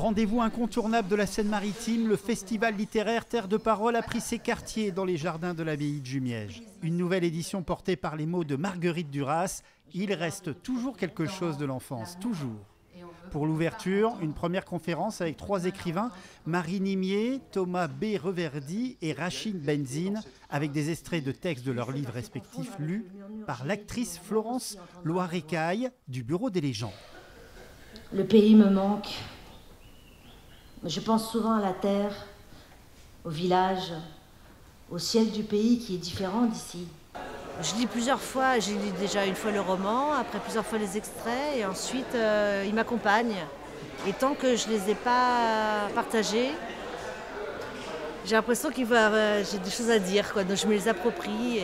Rendez-vous incontournable de la Seine-Maritime, le festival littéraire Terre de Parole a pris ses quartiers dans les jardins de l'abbaye de Jumièges. Une nouvelle édition portée par les mots de Marguerite Duras. Il reste toujours quelque chose de l'enfance, toujours. Pour l'ouverture, une première conférence avec 3 écrivains, Marie Nimier, Thomas B. Reverdy et Rachid Benzine, avec des extraits de textes de leurs livres respectifs lus par l'actrice Florence Loirecaille du Bureau des légendes. Le pays me manque. Je pense souvent à la terre, au village, au ciel du pays qui est différent d'ici. Je lis plusieurs fois, j'ai lu déjà une fois le roman, après plusieurs fois les extraits, et ensuite il m'accompagne. Et tant que je ne les ai pas partagés, j'ai l'impression j'ai des choses à dire, quoi. Donc je me les approprie.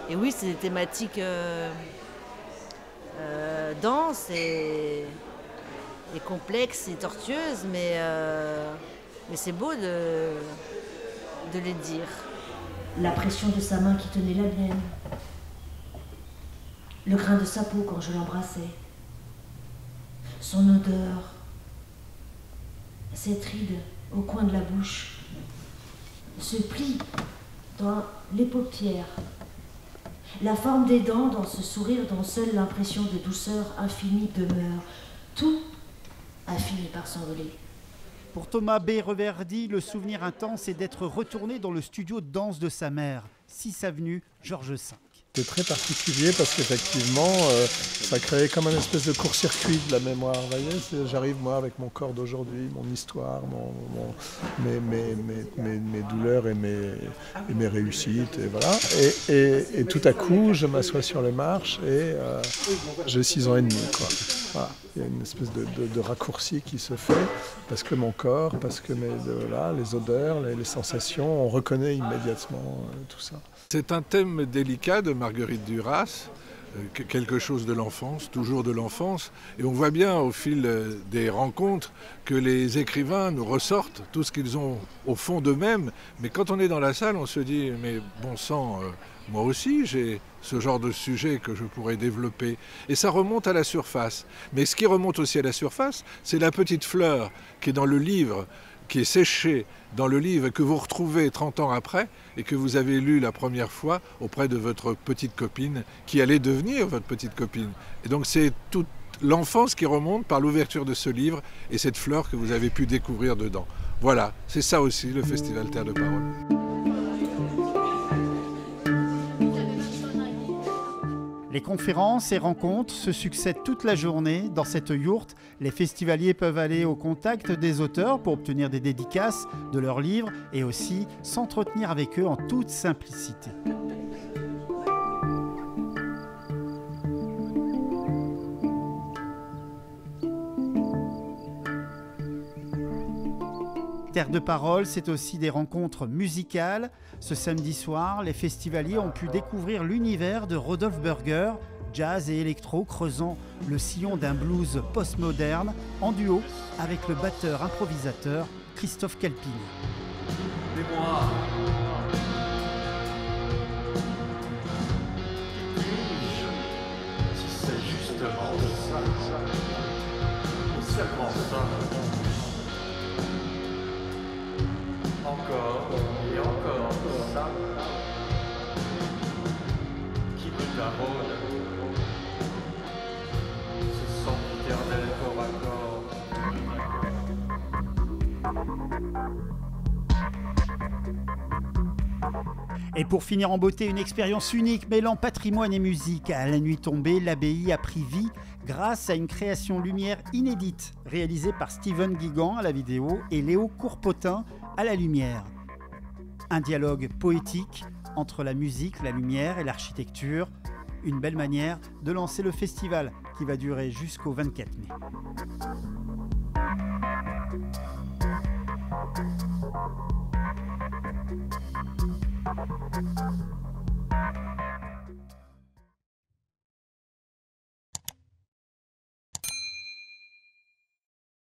Et oui, c'est des thématiques denses et complexes et tortueuses, mais c'est beau de les dire. La pression de sa main qui tenait la mienne. Le grain de sa peau quand je l'embrassais. Son odeur. Cette ride au coin de la bouche. Ce pli dans les paupières. La forme des dents dans ce sourire dont seule l'impression de douceur infinie demeure. Tout a fini par s'envoler. Pour Thomas B. Reverdy, le souvenir intense est d'être retourné dans le studio de danse de sa mère, 6 avenue Georges V. C'est très particulier parce qu'effectivement, ça crée comme un espèce de court-circuit de la mémoire. Vous voyez, j'arrive moi avec mon corps d'aujourd'hui, mon histoire, mes douleurs et mes réussites, et voilà. Et tout à coup, je m'assois sur les marches et j'ai 6 ans et demi, quoi. Voilà. Il y a une espèce de raccourci qui se fait parce que mon corps, parce que les odeurs, les sensations, on reconnaît immédiatement tout ça. C'est un thème délicat de Marguerite Duras, quelque chose de l'enfance, toujours de l'enfance. Et on voit bien au fil des rencontres que les écrivains nous ressortent tout ce qu'ils ont au fond d'eux-mêmes. Mais quand on est dans la salle, on se dit, mais bon sang, moi aussi j'ai ce genre de sujet que je pourrais développer. Et ça remonte à la surface. Mais ce qui remonte aussi à la surface, c'est la petite fleur qui est dans le livre, qui est séchée dans le livre et que vous retrouvez 30 ans après et que vous avez lu la première fois auprès de votre petite copine qui allait devenir votre petite copine. Et donc c'est toute l'enfance qui remonte par l'ouverture de ce livre et cette fleur que vous avez pu découvrir dedans. Voilà, c'est ça aussi le Festival Terre de Parole. Les conférences et rencontres se succèdent toute la journée. Dans cette yourte, les festivaliers peuvent aller au contact des auteurs pour obtenir des dédicaces de leurs livres et aussi s'entretenir avec eux en toute simplicité. Terre de Parole, c'est aussi des rencontres musicales. Ce samedi soir, les festivaliers ont pu découvrir l'univers de Rodolphe Burger, jazz et électro, creusant le sillon d'un blues postmoderne, en duo avec le batteur-improvisateur Christophe Calpini. Mémoire. Si c'est justement ça, ou seulement ça. Encore et encore ça qui me taraude, ce sang éternel corps à corps. Et pour finir en beauté, une expérience unique mêlant patrimoine et musique. À la nuit tombée, l'abbaye a pris vie grâce à une création lumière inédite réalisée par Steven Guigan à la vidéo et Léo Courpotin à la lumière. Un dialogue poétique entre la musique, la lumière et l'architecture. Une belle manière de lancer le festival qui va durer jusqu'au 24 mai.